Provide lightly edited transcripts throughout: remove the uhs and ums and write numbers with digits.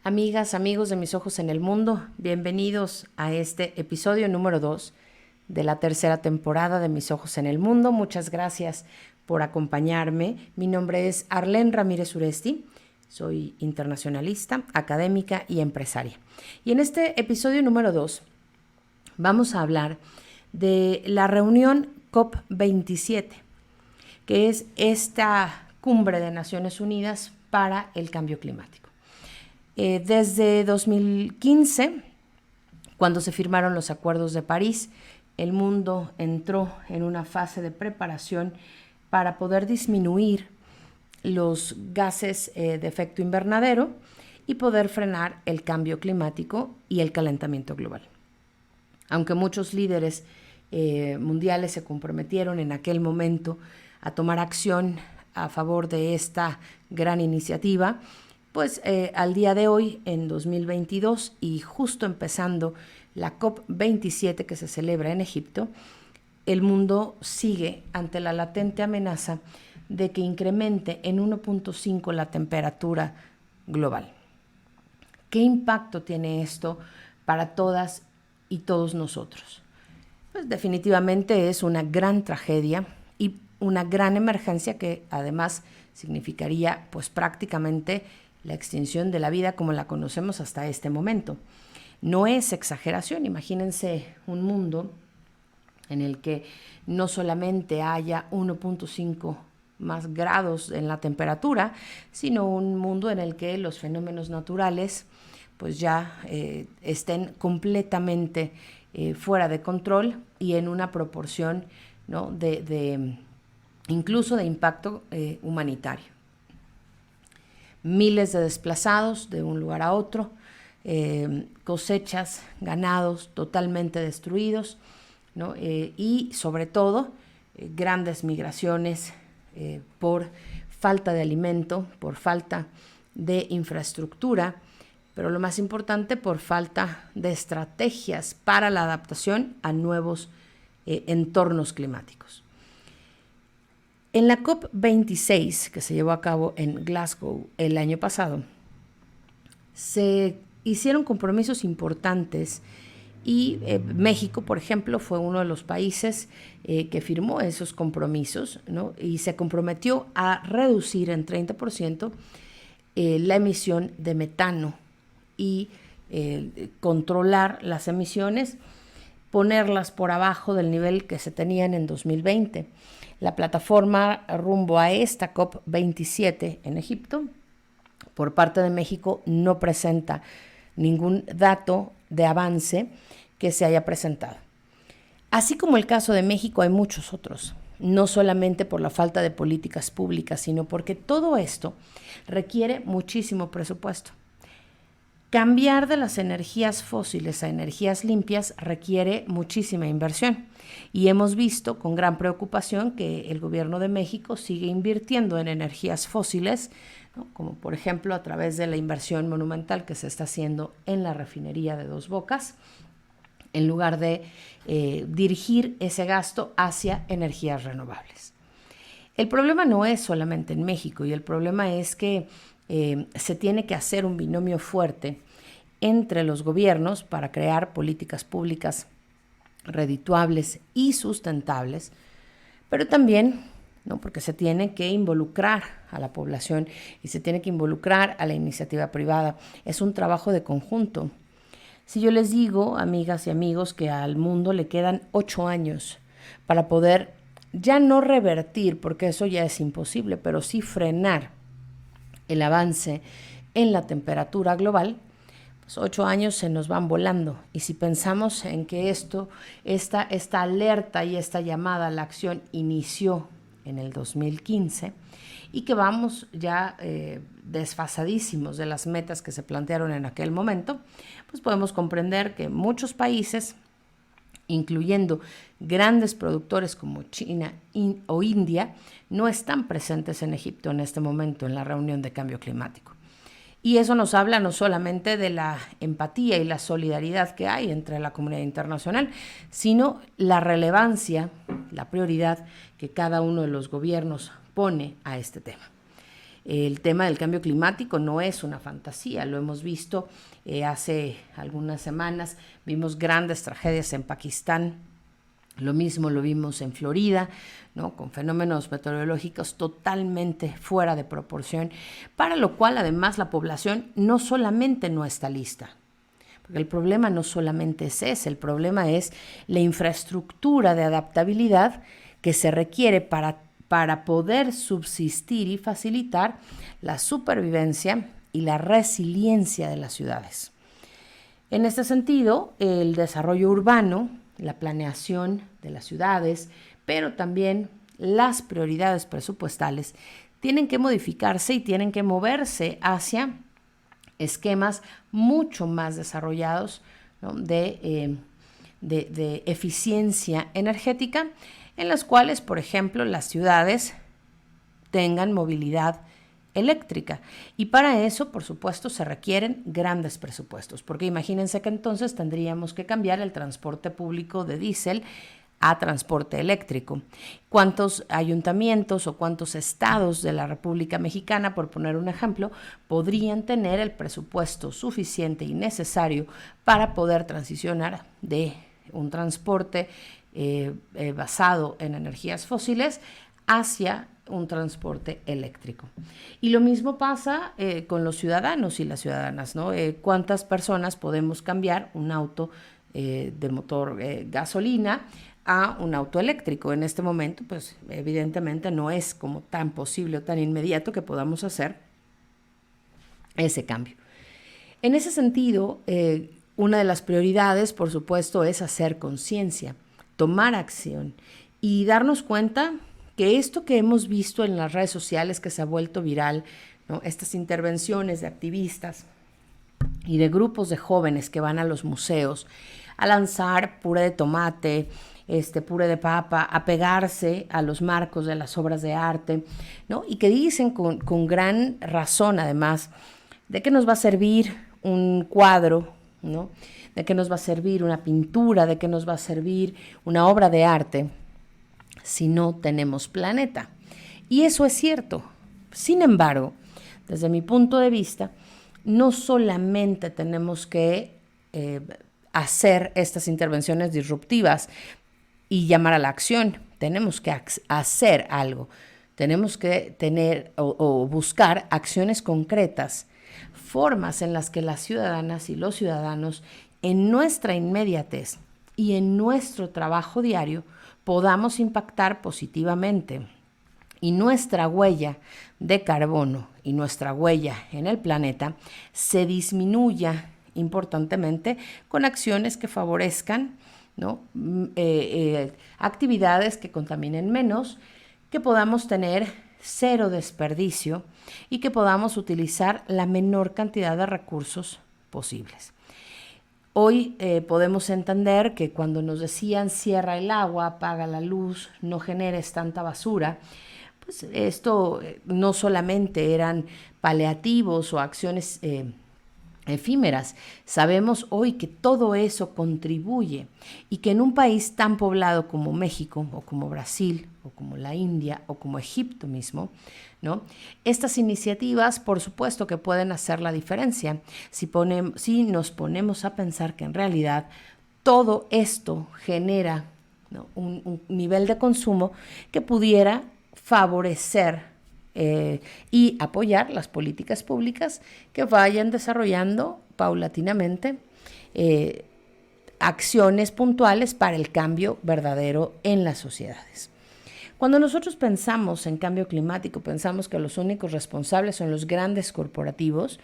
Amigas, amigos de Mis Ojos en el Mundo, bienvenidos a este episodio número 2 de la tercera temporada de Mis Ojos en el Mundo. Muchas gracias por acompañarme. Mi nombre es Arlene Ramírez Uresti, soy internacionalista, académica y empresaria. Y en este episodio número 2 vamos a hablar de la reunión COP27, que es esta cumbre de Naciones Unidas para el cambio climático. Desde 2015, cuando se firmaron los acuerdos de París, el mundo entró en una fase de preparación para poder disminuir los gases de efecto invernadero y poder frenar el cambio climático y el calentamiento global. Aunque muchos líderes mundiales se comprometieron en aquel momento a tomar acción a favor de esta gran iniciativa, pues al día de hoy, en 2022, y justo empezando la COP27 que se celebra en Egipto, el mundo sigue ante la latente amenaza de que incremente en 1.5 la temperatura global. ¿Qué impacto tiene esto para todas y todos nosotros? Pues definitivamente es una gran tragedia y una gran emergencia que además significaría pues prácticamente la extinción de la vida como la conocemos hasta este momento. No es exageración, imagínense un mundo en el que no solamente haya 1.5 más grados en la temperatura, sino un mundo en el que los fenómenos naturales pues ya estén completamente fuera de control y en una proporción, ¿no?, incluso de impacto humanitario. Miles de desplazados de un lugar a otro, cosechas, ganados totalmente destruidos, ¿no? Y sobre todo grandes migraciones por falta de alimento, por falta de infraestructura, pero lo más importante, por falta de estrategias para la adaptación a nuevos entornos climáticos. En la COP26, que se llevó a cabo en Glasgow el año pasado, se hicieron compromisos importantes y México, por ejemplo, fue uno de los países que firmó esos compromisos, ¿no? Y se comprometió a reducir en 30% la emisión de metano y controlar las emisiones, ponerlas por abajo del nivel que se tenían en 2020. La plataforma rumbo a esta COP27 en Egipto, por parte de México, no presenta ningún dato de avance que se haya presentado. Así como el caso de México, hay muchos otros, no solamente por la falta de políticas públicas, sino porque todo esto requiere muchísimo presupuesto. Cambiar de las energías fósiles a energías limpias requiere muchísima inversión y hemos visto con gran preocupación que el gobierno de México sigue invirtiendo en energías fósiles, ¿no?, como por ejemplo a través de la inversión monumental que se está haciendo en la refinería de Dos Bocas, en lugar de dirigir ese gasto hacia energías renovables. El problema no es solamente en México y el problema es que se tiene que hacer un binomio fuerte entre los gobiernos para crear políticas públicas redituables y sustentables, pero también, ¿no?, porque se tiene que involucrar a la población y se tiene que involucrar a la iniciativa privada. Es un trabajo de conjunto. Si yo les digo, amigas y amigos, que al mundo le quedan 8 años para poder ya no revertir, porque eso ya es imposible, pero sí frenar el avance en la temperatura global, pues 8 años se nos van volando. Y si pensamos en que esta alerta y esta llamada a la acción inició en el 2015 y que vamos ya desfasadísimos de las metas que se plantearon en aquel momento, pues podemos comprender que muchos países, incluyendo grandes productores como China o India, no están presentes en Egipto en este momento en la reunión de cambio climático. Y eso nos habla no solamente de la empatía y la solidaridad que hay entre la comunidad internacional, sino la relevancia, la prioridad que cada uno de los gobiernos pone a este tema. El tema del cambio climático no es una fantasía, lo hemos visto hace algunas semanas, vimos grandes tragedias en Pakistán, lo mismo lo vimos en Florida, ¿no? Con fenómenos meteorológicos totalmente fuera de proporción, para lo cual además la población no solamente no está lista, porque el problema no solamente es ese, el problema es la infraestructura de adaptabilidad que se requiere para poder subsistir y facilitar la supervivencia y la resiliencia de las ciudades. En este sentido, el desarrollo urbano, la planeación de las ciudades, pero también las prioridades presupuestales tienen que modificarse y tienen que moverse hacia esquemas mucho más desarrollados, ¿no? de eficiencia energética, en las cuales, por ejemplo, las ciudades tengan movilidad eléctrica. Y para eso, por supuesto, se requieren grandes presupuestos, porque imagínense que entonces tendríamos que cambiar el transporte público de diésel a transporte eléctrico. ¿Cuántos ayuntamientos o cuántos estados de la República Mexicana, por poner un ejemplo, podrían tener el presupuesto suficiente y necesario para poder transicionar de un transporte basado en energías fósiles hacia un transporte eléctrico? Y lo mismo pasa con los ciudadanos y las ciudadanas, ¿no? ¿Cuántas personas podemos cambiar un auto de motor gasolina a un auto eléctrico? En este momento, pues evidentemente no es como tan posible o tan inmediato que podamos hacer ese cambio. En ese sentido, una de las prioridades, por supuesto, es hacer conciencia, tomar acción y darnos cuenta que esto que hemos visto en las redes sociales, que se ha vuelto viral, ¿no? Estas intervenciones de activistas y de grupos de jóvenes que van a los museos a lanzar puré de tomate, puré de papa, a pegarse a los marcos de las obras de arte, ¿no? Y que dicen con gran razón, además, de qué nos va a servir un cuadro, ¿no? De qué nos va a servir una pintura, de qué nos va a servir una obra de arte si no tenemos planeta. Y eso es cierto. Sin embargo, desde mi punto de vista, no solamente tenemos que hacer estas intervenciones disruptivas y llamar a la acción, tenemos que hacer algo, tenemos que tener o buscar acciones concretas, formas en las que las ciudadanas y los ciudadanos, en nuestra inmediatez y en nuestro trabajo diario, podamos impactar positivamente y nuestra huella de carbono y nuestra huella en el planeta se disminuya importantemente con acciones que favorezcan, ¿no? Actividades que contaminen menos, que podamos tener cero desperdicio y que podamos utilizar la menor cantidad de recursos posibles. Hoy podemos entender que cuando nos decían cierra el agua, apaga la luz, no generes tanta basura, pues esto no solamente eran paliativos o acciones efímeras. Sabemos hoy que todo eso contribuye y que en un país tan poblado como México o como Brasil o como la India o como Egipto mismo, ¿no? Estas iniciativas, por supuesto que pueden hacer la diferencia si nos ponemos a pensar que en realidad todo esto genera, ¿no? un nivel de consumo que pudiera favorecer y apoyar las políticas públicas que vayan desarrollando paulatinamente acciones puntuales para el cambio verdadero en las sociedades. Cuando nosotros pensamos en cambio climático, pensamos que los únicos responsables son los grandes corporativos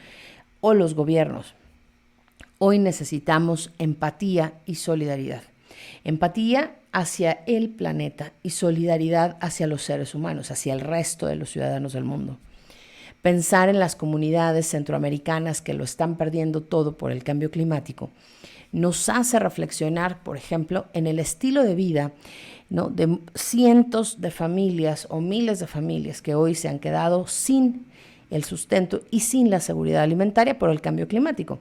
o los gobiernos. Hoy necesitamos empatía y solidaridad. Empatía hacia el planeta y solidaridad hacia los seres humanos, hacia el resto de los ciudadanos del mundo. Pensar en las comunidades centroamericanas que lo están perdiendo todo por el cambio climático nos hace reflexionar, por ejemplo, en el estilo de vida, ¿no? de cientos de familias o miles de familias que hoy se han quedado sin el sustento y sin la seguridad alimentaria por el cambio climático.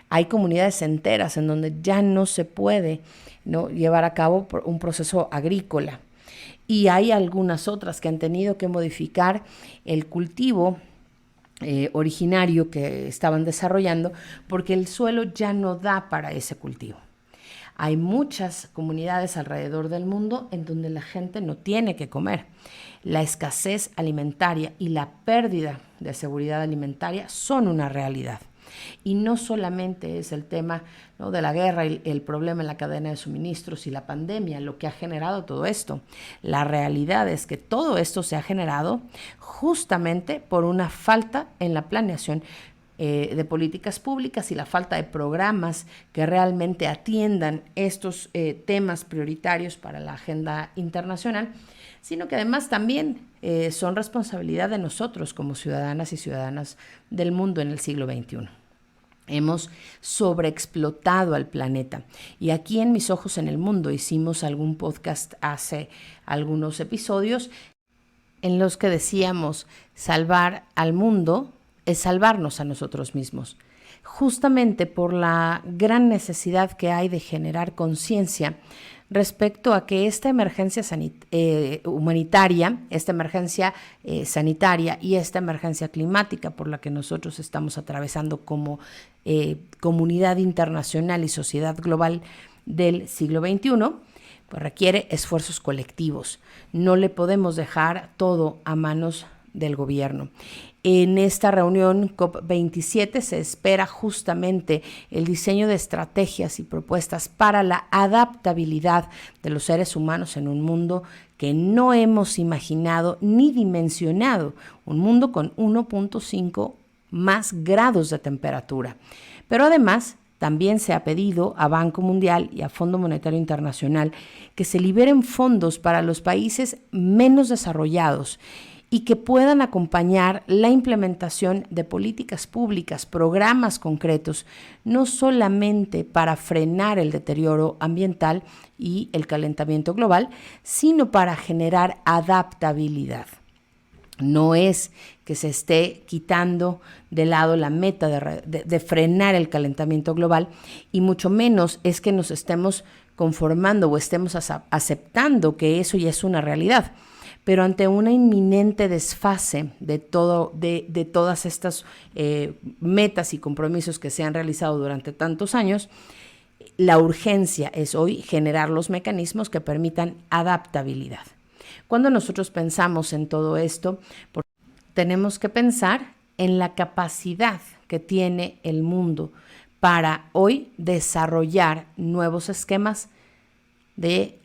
Hay comunidades enteras en donde ya no se puede, ¿no? llevar a cabo un proceso agrícola. Y hay algunas otras que han tenido que modificar el cultivo originario que estaban desarrollando, porque el suelo ya no da para ese cultivo. Hay muchas comunidades alrededor del mundo en donde la gente no tiene que comer. La escasez alimentaria y la pérdida de seguridad alimentaria son una realidad. Y no solamente es el tema, ¿no?, de la guerra, el problema en la cadena de suministros y la pandemia lo que ha generado todo esto. La realidad es que todo esto se ha generado justamente por una falta en la planeación de políticas públicas y la falta de programas que realmente atiendan estos temas prioritarios para la agenda internacional, sino que además también son responsabilidad de nosotros como ciudadanas y ciudadanas del mundo en el siglo XXI. Hemos sobreexplotado al planeta. Y aquí en Mis Ojos en el Mundo hicimos algún podcast hace algunos episodios en los que decíamos salvar al mundo es salvarnos a nosotros mismos, justamente por la gran necesidad que hay de generar conciencia respecto a que esta emergencia humanitaria, esta emergencia sanitaria y esta emergencia climática por la que nosotros estamos atravesando como comunidad internacional y sociedad global del siglo XXI, pues requiere esfuerzos colectivos. No le podemos dejar todo a manos del gobierno. En esta reunión COP27 se espera justamente el diseño de estrategias y propuestas para la adaptabilidad de los seres humanos en un mundo que no hemos imaginado ni dimensionado, un mundo con 1.5 más grados de temperatura. Pero además, también se ha pedido a Banco Mundial y a Fondo Monetario Internacional que se liberen fondos para los países menos desarrollados y que puedan acompañar la implementación de políticas públicas, programas concretos, no solamente para frenar el deterioro ambiental y el calentamiento global, sino para generar adaptabilidad. No es que se esté quitando de lado la meta de frenar el calentamiento global, y mucho menos es que nos estemos conformando o estemos aceptando que eso ya es una realidad. Pero ante una inminente desfase de todas estas metas y compromisos que se han realizado durante tantos años, la urgencia es hoy generar los mecanismos que permitan adaptabilidad. Cuando nosotros pensamos en todo esto, tenemos que pensar en la capacidad que tiene el mundo para hoy desarrollar nuevos esquemas de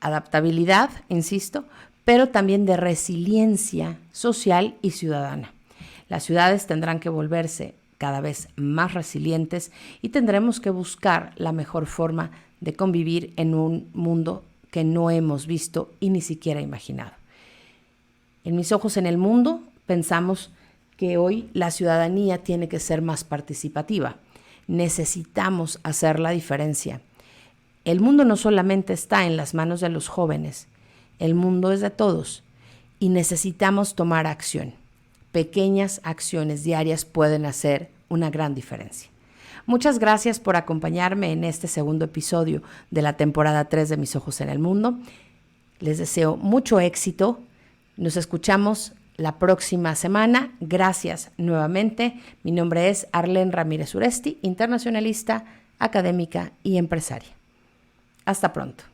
adaptabilidad, insisto, pero también de resiliencia social y ciudadana. Las ciudades tendrán que volverse cada vez más resilientes y tendremos que buscar la mejor forma de convivir en un mundo que no hemos visto y ni siquiera imaginado. En Mis Ojos en el Mundo pensamos que hoy la ciudadanía tiene que ser más participativa. Necesitamos hacer la diferencia. El mundo no solamente está en las manos de los jóvenes, el mundo es de todos y necesitamos tomar acción. Pequeñas acciones diarias pueden hacer una gran diferencia. Muchas gracias por acompañarme en este segundo episodio de la temporada 3 de Mis Ojos en el Mundo. Les deseo mucho éxito. Nos escuchamos la próxima semana. Gracias nuevamente. Mi nombre es Arlene Ramírez Uresti, internacionalista, académica y empresaria. Hasta pronto.